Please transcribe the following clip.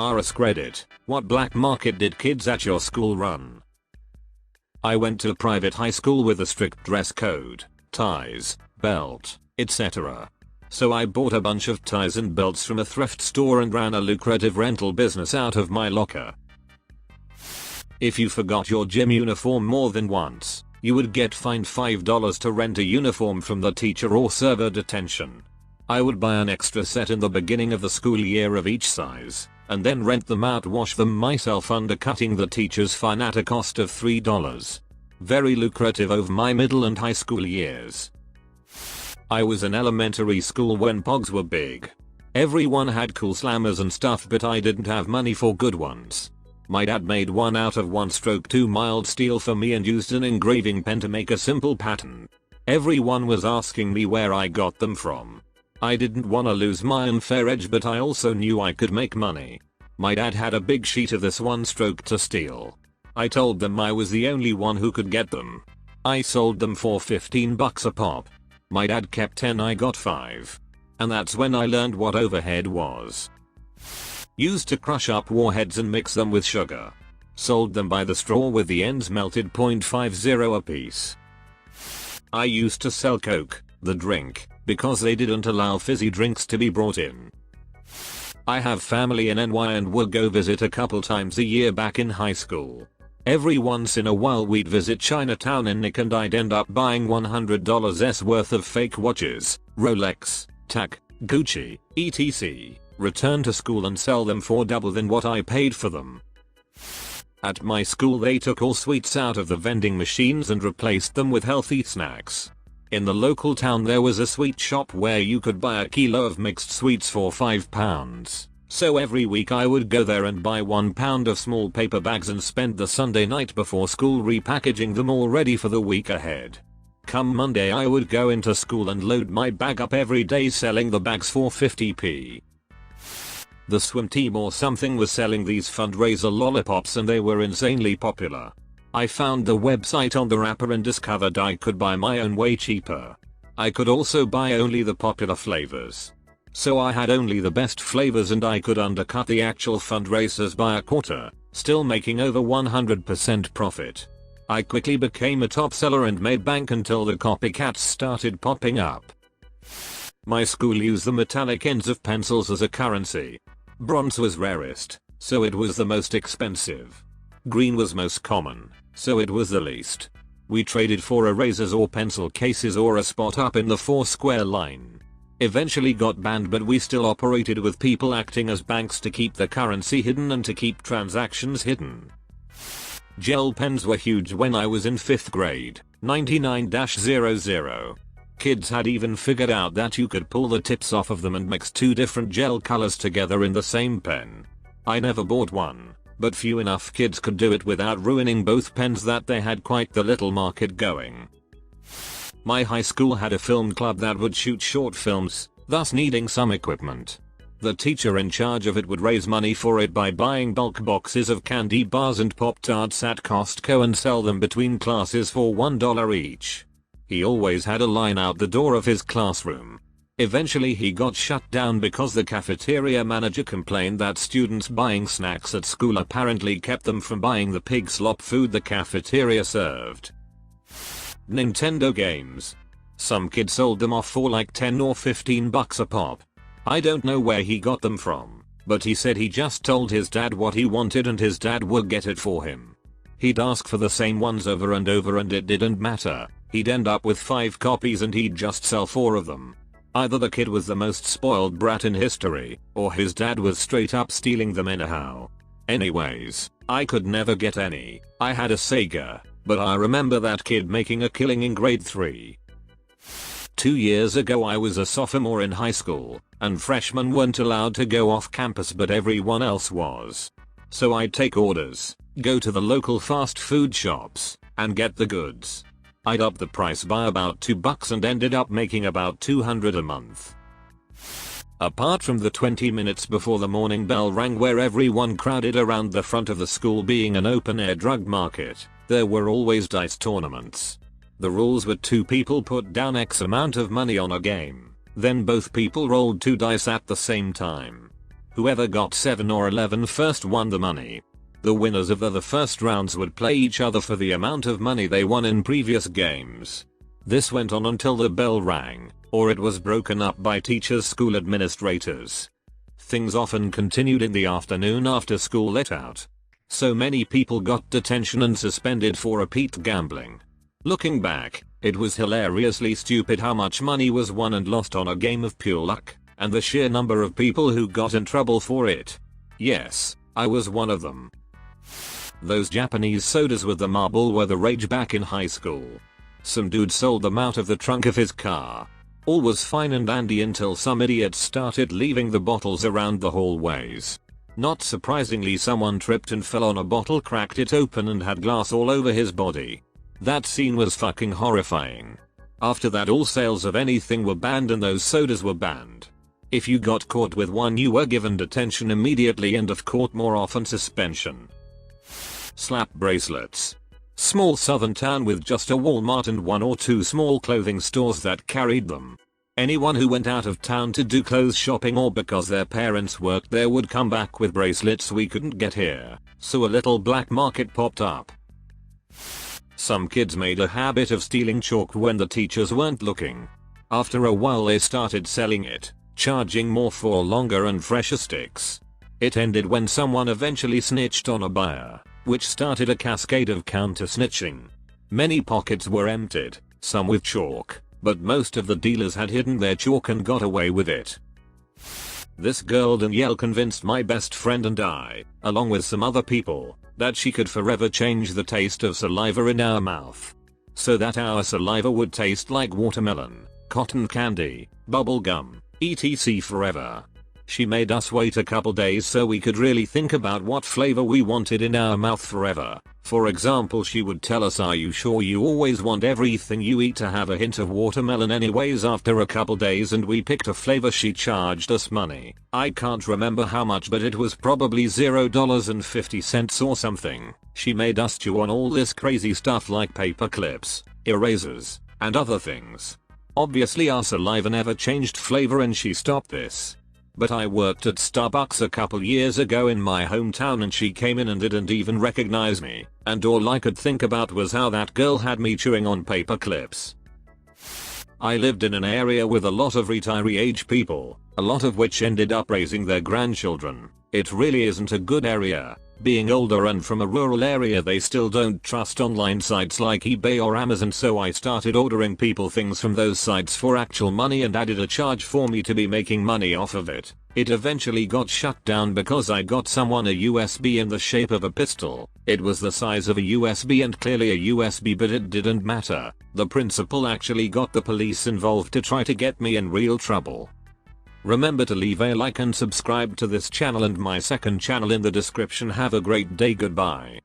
AskReddit, what black market did kids at your school run? I went to a private high school with a strict dress code, ties, belt, etc. So I bought a bunch of ties and belts from a thrift store and ran a lucrative rental business out of my locker. If you forgot your gym uniform more than once, you would get fined $5 to rent a uniform from the teacher or serve a detention. I would buy an extra set in the beginning of the school year of each size, and then rent them out, wash them myself, undercutting the teacher's fine at a cost of $3. Very lucrative over my middle and high school years. I was in elementary school when pogs were big. Everyone had cool slammers and stuff, but I didn't have money for good ones. My dad made one out of 1/2 mild steel for me and used an engraving pen to make a simple pattern. Everyone was asking me where I got them from. I didn't wanna lose my unfair edge, but I also knew I could make money. My dad had a big sheet of this 1/2 to steal. I told them I was the only one who could get them. I sold them for $15 a pop. My dad kept 10, I got 5. And that's when I learned what overhead was. Used to crush up warheads and mix them with sugar. Sold them by the straw with the ends melted, 0.50 a piece. I used to sell Coke, the drink, because they didn't allow fizzy drinks to be brought in. I have family in NY and would go visit a couple times a year back in high school. Every once in a while we'd visit Chinatown in Nick and I'd end up buying $100's worth of fake watches, Rolex, Tag, Gucci, etc. Return to school and sell them for double than what I paid for them. At my school they took all sweets out of the vending machines and replaced them with healthy snacks. In the local town there was a sweet shop where you could buy a kilo of mixed sweets for £5. So every week I would go there and buy 1 pound of small paper bags and spend the Sunday night before school repackaging them all ready for the week ahead. Come Monday I would go into school and load my bag up every day, selling the bags for 50p. The swim team or something was selling these fundraiser lollipops and they were insanely popular. I found the website on the wrapper and discovered I could buy my own way cheaper. I could also buy only the popular flavors. So I had only the best flavors and I could undercut the actual fundraisers by a quarter, still making over 100% profit. I quickly became a top seller and made bank until the copycats started popping up. My school used the metallic ends of pencils as a currency. Bronze was rarest, so it was the most expensive. Green was most common, so it was the least. We traded for erasers or pencil cases or a spot up in the 4-square line. Eventually got banned, but we still operated with people acting as banks to keep the currency hidden and to keep transactions hidden. Gel pens were huge when I was in 5th grade, 99-00. Kids had even figured out that you could pull the tips off of them and mix 2 different gel colors together in the same pen. I never bought one, but few enough kids could do it without ruining both pens that they had quite the little market going. My high school had a film club that would shoot short films, thus needing some equipment. The teacher in charge of it would raise money for it by buying bulk boxes of candy bars and Pop-Tarts at Costco and sell them between classes for $1 each. He always had a line out the door of his classroom. Eventually he got shut down because the cafeteria manager complained that students buying snacks at school apparently kept them from buying the pig slop food the cafeteria served. Nintendo games. Some kid sold them off for like 10 or 15 bucks a pop. I don't know where he got them from, but he said he just told his dad what he wanted and his dad would get it for him. He'd ask for the same ones over and over and it didn't matter. He'd end up with 5 copies and he'd just sell 4 of them. Either the kid was the most spoiled brat in history, or his dad was straight up stealing them anyhow. Anyways, I could never get any. I had a Sega, but I remember that kid making a killing in grade 3. 2 years ago I was a sophomore in high school, and freshmen weren't allowed to go off campus but everyone else was. So I'd take orders, go to the local fast food shops, and get the goods. I'd up the price by about $2 and ended up making about $200 a month. Apart from the 20 minutes before the morning bell rang where everyone crowded around the front of the school being an open-air drug market, there were always dice tournaments. The rules were 2 people put down X amount of money on a game, then both people rolled 2 dice at the same time. Whoever got 7 or 11 first won the money. The winners of the first rounds would play each other for the amount of money they won in previous games. This went on until the bell rang, or it was broken up by teachers, school administrators. Things often continued in the afternoon after school let out. So many people got detention and suspended for repeat gambling. Looking back, it was hilariously stupid how much money was won and lost on a game of pure luck, and the sheer number of people who got in trouble for it. Yes, I was one of them. Those Japanese sodas with the marble were the rage back in high school. Some dude sold them out of the trunk of his car. All was fine and dandy until some idiots started leaving the bottles around the hallways. Not surprisingly, someone tripped and fell on a bottle, cracked it open and had glass all over his body. That scene was fucking horrifying. After that, all sales of anything were banned and those sodas were banned. If you got caught with one, you were given detention immediately and if caught more often, suspension. Slap bracelets. Small southern town with just a Walmart and 1 or 2 small clothing stores that carried them. Anyone who went out of town to do clothes shopping or because their parents worked there would come back with bracelets we couldn't get here, so a little black market popped up. Some kids made a habit of stealing chalk when the teachers weren't looking. After a while they started selling it, charging more for longer and fresher sticks. It ended when someone eventually snitched on a buyer, which started a cascade of counter-snitching. Many pockets were emptied, some with chalk, but most of the dealers had hidden their chalk and got away with it. This girl Danielle convinced my best friend and I, along with some other people, that she could forever change the taste of saliva in our mouth. So that our saliva would taste like watermelon, cotton candy, bubble gum, etc. forever. She made us wait a couple days so we could really think about what flavor we wanted in our mouth forever. For example, she would tell us, "Are you sure you always want everything you eat to have a hint of watermelon anyways?" After a couple days and we picked a flavor, she charged us money. I can't remember how much, but it was probably $0.50 or something. She made us chew on all this crazy stuff like paper clips, erasers, and other things. Obviously our saliva never changed flavor and she stopped this. But I worked at Starbucks a couple years ago in my hometown and she came in and didn't even recognize me, and all I could think about was how that girl had me chewing on paper clips. I lived in an area with a lot of retiree age people, a lot of which ended up raising their grandchildren. It really isn't a good area. Being older and from a rural area, they still don't trust online sites like eBay or Amazon, so I started ordering people things from those sites for actual money and added a charge for me to be making money off of it. It eventually got shut down because I got someone a USB in the shape of a pistol. It was the size of a USB and clearly a USB, but it didn't matter. The principal actually got the police involved to try to get me in real trouble. Remember to leave a like and subscribe to this channel and my second channel in the description. Have a great day. Goodbye.